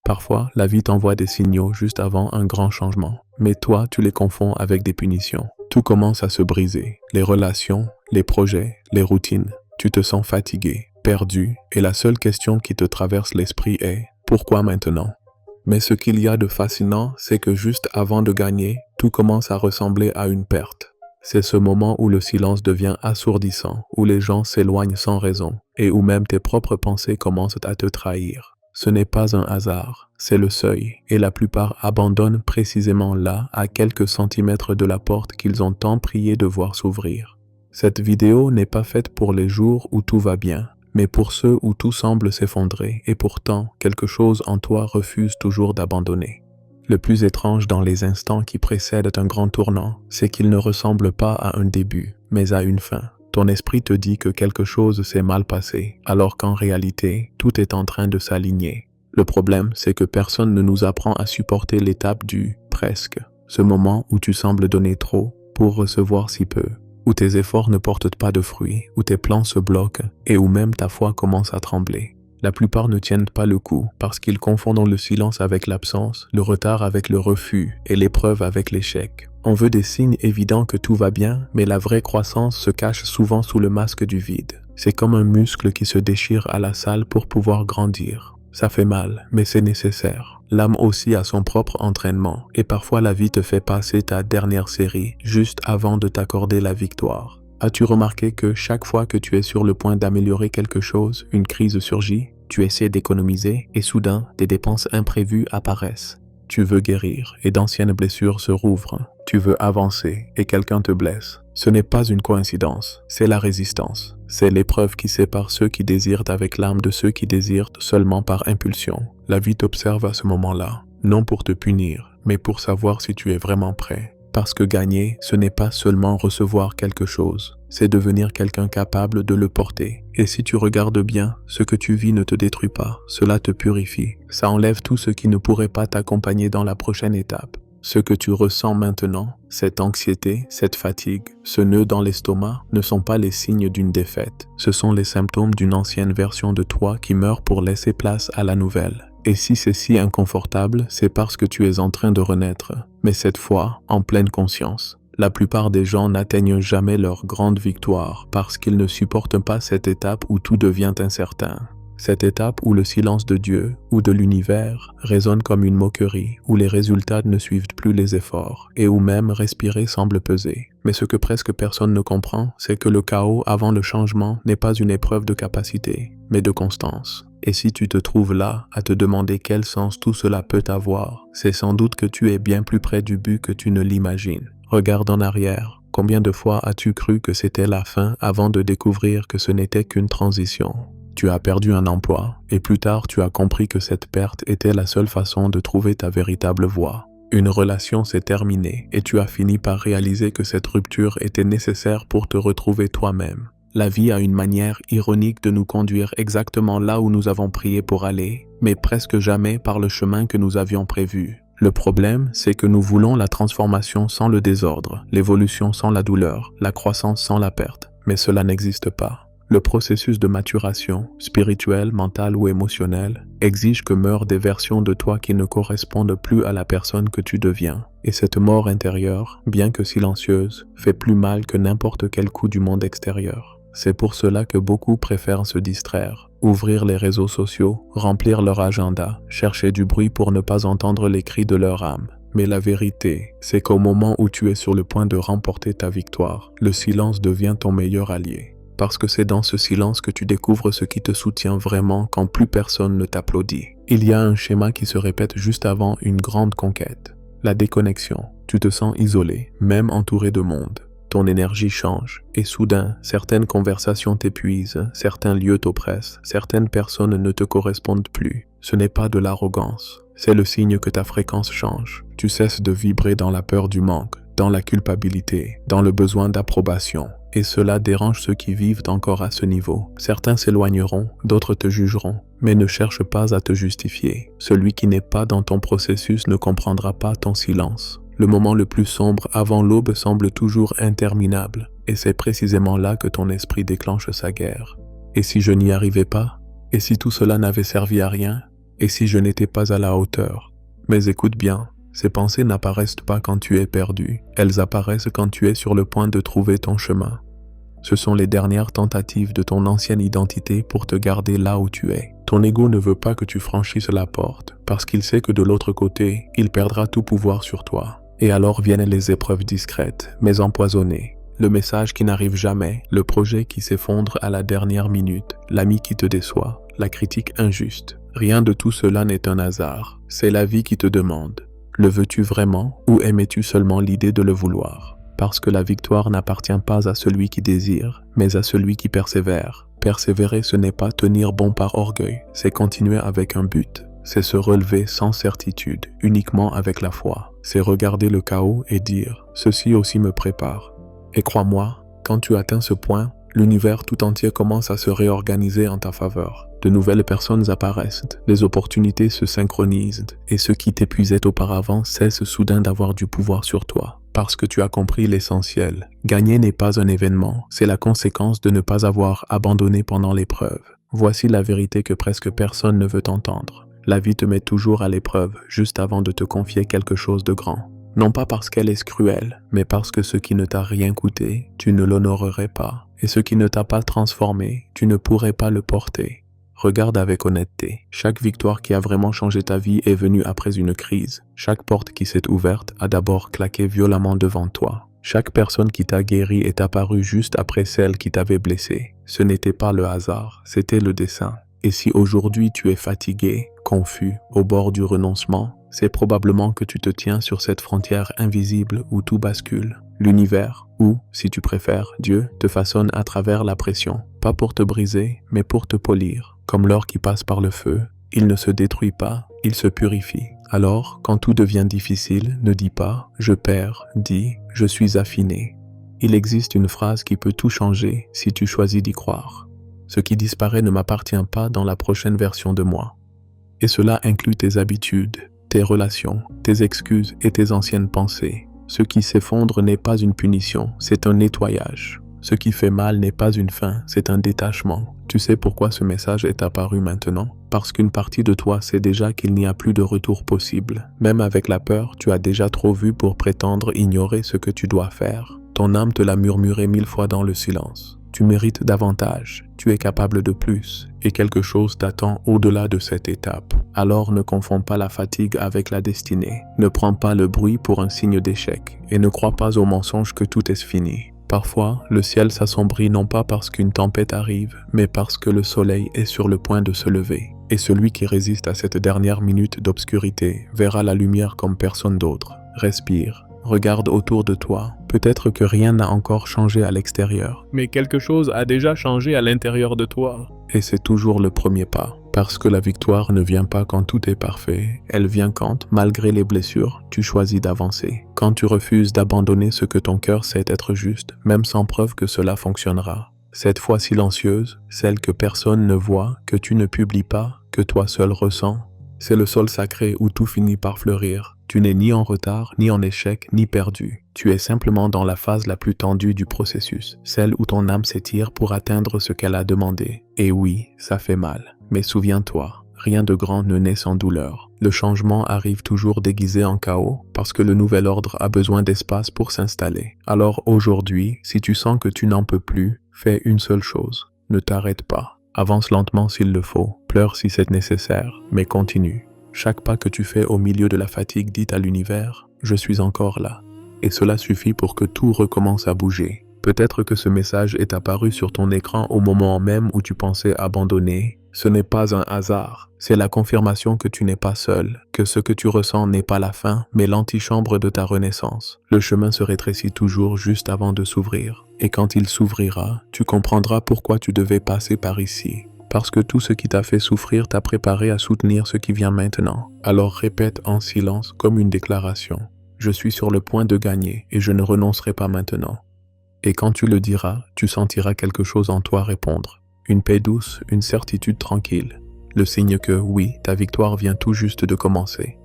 Parfois, la vie t'envoie des signaux juste avant un grand changement. Mais toi, tu les confonds avec des punitions. Tout commence à se briser. Les relations, les projets, les routines. Tu te sens fatigué, perdu, et la seule question qui te traverse l'esprit est « Pourquoi maintenant ?» Mais ce qu'il y a de fascinant, c'est que juste avant de gagner, tout commence à ressembler à une perte. C'est ce moment où le silence devient assourdissant, où les gens s'éloignent sans raison, et où même tes propres pensées commencent à te trahir. Ce n'est pas un hasard, c'est le seuil, et la plupart abandonnent précisément là, à quelques centimètres de la porte qu'ils ont tant prié de voir s'ouvrir. Cette vidéo n'est pas faite pour les jours où tout va bien, mais pour ceux où tout semble s'effondrer, et pourtant, quelque chose en toi refuse toujours d'abandonner. Le plus étrange dans les instants qui précèdent un grand tournant, c'est qu'il ne ressemble pas à un début, mais à une fin. Ton esprit te dit que quelque chose s'est mal passé, alors qu'en réalité, tout est en train de s'aligner. Le problème, c'est que personne ne nous apprend à supporter l'étape du « presque », ce moment où tu sembles donner trop pour recevoir si peu, où tes efforts ne portent pas de fruits, où tes plans se bloquent et où même ta foi commence à trembler. La plupart ne tiennent pas le coup parce qu'ils confondent le silence avec l'absence, le retard avec le refus et l'épreuve avec l'échec. On veut des signes évidents que tout va bien, mais la vraie croissance se cache souvent sous le masque du vide. C'est comme un muscle qui se déchire à la salle pour pouvoir grandir. Ça fait mal, mais c'est nécessaire. L'âme aussi a son propre entraînement, et parfois la vie te fait passer ta dernière série juste avant de t'accorder la victoire. As-tu remarqué que chaque fois que tu es sur le point d'améliorer quelque chose, une crise surgit? Tu essaies d'économiser et soudain, des dépenses imprévues apparaissent. Tu veux guérir et d'anciennes blessures se rouvrent. Tu veux avancer et quelqu'un te blesse. Ce n'est pas une coïncidence, c'est la résistance. C'est l'épreuve qui sépare ceux qui désirent avec l'âme de ceux qui désirent seulement par impulsion. La vie t'observe à ce moment-là, non pour te punir, mais pour savoir si tu es vraiment prêt. Parce que gagner, ce n'est pas seulement recevoir quelque chose, c'est devenir quelqu'un capable de le porter. Et si tu regardes bien, ce que tu vis ne te détruit pas, cela te purifie. Ça enlève tout ce qui ne pourrait pas t'accompagner dans la prochaine étape. Ce que tu ressens maintenant, cette anxiété, cette fatigue, ce nœud dans l'estomac, ne sont pas les signes d'une défaite. Ce sont les symptômes d'une ancienne version de toi qui meurt pour laisser place à la nouvelle. Et si c'est si inconfortable, c'est parce que tu es en train de renaître, mais cette fois, en pleine conscience. La plupart des gens n'atteignent jamais leur grande victoire parce qu'ils ne supportent pas cette étape où tout devient incertain. Cette étape où le silence de Dieu ou de l'univers résonne comme une moquerie, où les résultats ne suivent plus les efforts et où même respirer semble peser. Mais ce que presque personne ne comprend, c'est que le chaos avant le changement n'est pas une épreuve de capacité, mais de constance. Et si tu te trouves là à te demander quel sens tout cela peut avoir, c'est sans doute que tu es bien plus près du but que tu ne l'imagines. Regarde en arrière. Combien de fois as-tu cru que c'était la fin avant de découvrir que ce n'était qu'une transition? Tu as perdu un emploi et plus tard tu as compris que cette perte était la seule façon de trouver ta véritable voie. Une relation s'est terminée et tu as fini par réaliser que cette rupture était nécessaire pour te retrouver toi-même. La vie a une manière ironique de nous conduire exactement là où nous avons prié pour aller, mais presque jamais par le chemin que nous avions prévu. Le problème, c'est que nous voulons la transformation sans le désordre, l'évolution sans la douleur, la croissance sans la perte, mais cela n'existe pas. Le processus de maturation, spirituelle, mentale ou émotionnelle, exige que meurent des versions de toi qui ne correspondent plus à la personne que tu deviens. Et cette mort intérieure, bien que silencieuse, fait plus mal que n'importe quel coup du monde extérieur. C'est pour cela que beaucoup préfèrent se distraire, ouvrir les réseaux sociaux, remplir leur agenda, chercher du bruit pour ne pas entendre les cris de leur âme. Mais la vérité, c'est qu'au moment où tu es sur le point de remporter ta victoire, le silence devient ton meilleur allié. Parce que c'est dans ce silence que tu découvres ce qui te soutient vraiment quand plus personne ne t'applaudit. Il y a un schéma qui se répète juste avant une grande conquête. La déconnexion. Tu te sens isolé, même entouré de monde. Ton énergie change, et soudain, certaines conversations t'épuisent, certains lieux t'oppressent, certaines personnes ne te correspondent plus. Ce n'est pas de l'arrogance, c'est le signe que ta fréquence change. Tu cesses de vibrer dans la peur du manque, dans la culpabilité, dans le besoin d'approbation. Et cela dérange ceux qui vivent encore à ce niveau. Certains s'éloigneront, d'autres te jugeront, mais ne cherche pas à te justifier. Celui qui n'est pas dans ton processus ne comprendra pas ton silence. Le moment le plus sombre avant l'aube semble toujours interminable, et c'est précisément là que ton esprit déclenche sa guerre. Et si je n'y arrivais pas? Et si tout cela n'avait servi à rien? Et si je n'étais pas à la hauteur? Mais écoute bien, ces pensées n'apparaissent pas quand tu es perdu, elles apparaissent quand tu es sur le point de trouver ton chemin. Ce sont les dernières tentatives de ton ancienne identité pour te garder là où tu es. Ton ego ne veut pas que tu franchisses la porte, parce qu'il sait que de l'autre côté, il perdra tout pouvoir sur toi. Et alors viennent les épreuves discrètes, mais empoisonnées. Le message qui n'arrive jamais, le projet qui s'effondre à la dernière minute, l'ami qui te déçoit, la critique injuste. Rien de tout cela n'est un hasard, c'est la vie qui te demande. Le veux-tu vraiment ou aimais-tu seulement l'idée de le vouloir? Parce que la victoire n'appartient pas à celui qui désire, mais à celui qui persévère. Persévérer, ce n'est pas tenir bon par orgueil, c'est continuer avec un but. C'est se relever sans certitude, uniquement avec la foi. C'est regarder le chaos et dire « ceci aussi me prépare ». Et crois-moi, quand tu atteins ce point, l'univers tout entier commence à se réorganiser en ta faveur. De nouvelles personnes apparaissent, les opportunités se synchronisent et ce qui t'épuisait auparavant cesse soudain d'avoir du pouvoir sur toi. Parce que tu as compris l'essentiel. Gagner n'est pas un événement, c'est la conséquence de ne pas avoir abandonné pendant l'épreuve. Voici la vérité que presque personne ne veut entendre. La vie te met toujours à l'épreuve, juste avant de te confier quelque chose de grand. Non pas parce qu'elle est cruelle, mais parce que ce qui ne t'a rien coûté, tu ne l'honorerais pas. Et ce qui ne t'a pas transformé, tu ne pourrais pas le porter. Regarde avec honnêteté. Chaque victoire qui a vraiment changé ta vie est venue après une crise. Chaque porte qui s'est ouverte a d'abord claqué violemment devant toi. Chaque personne qui t'a guéri est apparue juste après celle qui t'avait blessé. Ce n'était pas le hasard, c'était le dessein. Et si aujourd'hui tu es fatigué, confus, au bord du renoncement, c'est probablement que tu te tiens sur cette frontière invisible où tout bascule. L'univers, ou, si tu préfères, Dieu, te façonne à travers la pression, pas pour te briser, mais pour te polir. Comme l'or qui passe par le feu, il ne se détruit pas, il se purifie. Alors, quand tout devient difficile, ne dis pas « je perds », dis « je suis affiné ». Il existe une phrase qui peut tout changer si tu choisis d'y croire. Ce qui disparaît ne m'appartient pas dans la prochaine version de moi. Et cela inclut tes habitudes, tes relations, tes excuses et tes anciennes pensées. Ce qui s'effondre n'est pas une punition, c'est un nettoyage. Ce qui fait mal n'est pas une fin, c'est un détachement. Tu sais pourquoi ce message est apparu maintenant? Parce qu'une partie de toi sait déjà qu'il n'y a plus de retour possible. Même avec la peur, tu as déjà trop vu pour prétendre ignorer ce que tu dois faire. Ton âme te l'a murmuré 1000 fois dans le silence. Tu mérites davantage, tu es capable de plus, et quelque chose t'attend au-delà de cette étape. Alors ne confonds pas la fatigue avec la destinée. Ne prends pas le bruit pour un signe d'échec, et ne crois pas au mensonge que tout est fini. Parfois, le ciel s'assombrit non pas parce qu'une tempête arrive, mais parce que le soleil est sur le point de se lever. Et celui qui résiste à cette dernière minute d'obscurité verra la lumière comme personne d'autre. Respire, regarde autour de toi. Peut-être que rien n'a encore changé à l'extérieur, mais quelque chose a déjà changé à l'intérieur de toi. Et c'est toujours le premier pas. Parce que la victoire ne vient pas quand tout est parfait, elle vient quand, malgré les blessures, tu choisis d'avancer. Quand tu refuses d'abandonner ce que ton cœur sait être juste, même sans preuve que cela fonctionnera. Cette foi silencieuse, celle que personne ne voit, que tu ne publies pas, que toi seul ressens, c'est le sol sacré où tout finit par fleurir. Tu n'es ni en retard, ni en échec, ni perdu. Tu es simplement dans la phase la plus tendue du processus, celle où ton âme s'étire pour atteindre ce qu'elle a demandé. Et oui, ça fait mal. Mais souviens-toi, rien de grand ne naît sans douleur. Le changement arrive toujours déguisé en chaos, parce que le nouvel ordre a besoin d'espace pour s'installer. Alors aujourd'hui, si tu sens que tu n'en peux plus, fais une seule chose. Ne t'arrête pas. Avance lentement s'il le faut, pleure si c'est nécessaire, mais continue. Chaque pas que tu fais au milieu de la fatigue dit à l'univers « Je suis encore là ». Et cela suffit pour que tout recommence à bouger. Peut-être que ce message est apparu sur ton écran au moment même où tu pensais abandonner. Ce n'est pas un hasard, c'est la confirmation que tu n'es pas seul, que ce que tu ressens n'est pas la fin, mais l'antichambre de ta renaissance. Le chemin se rétrécit toujours juste avant de s'ouvrir. Et quand il s'ouvrira, tu comprendras pourquoi tu devais passer par ici. Parce que tout ce qui t'a fait souffrir t'a préparé à soutenir ce qui vient maintenant. Alors répète en silence comme une déclaration. Je suis sur le point de gagner et je ne renoncerai pas maintenant. Et quand tu le diras, tu sentiras quelque chose en toi répondre. Une paix douce, une certitude tranquille. Le signe que oui, ta victoire vient tout juste de commencer.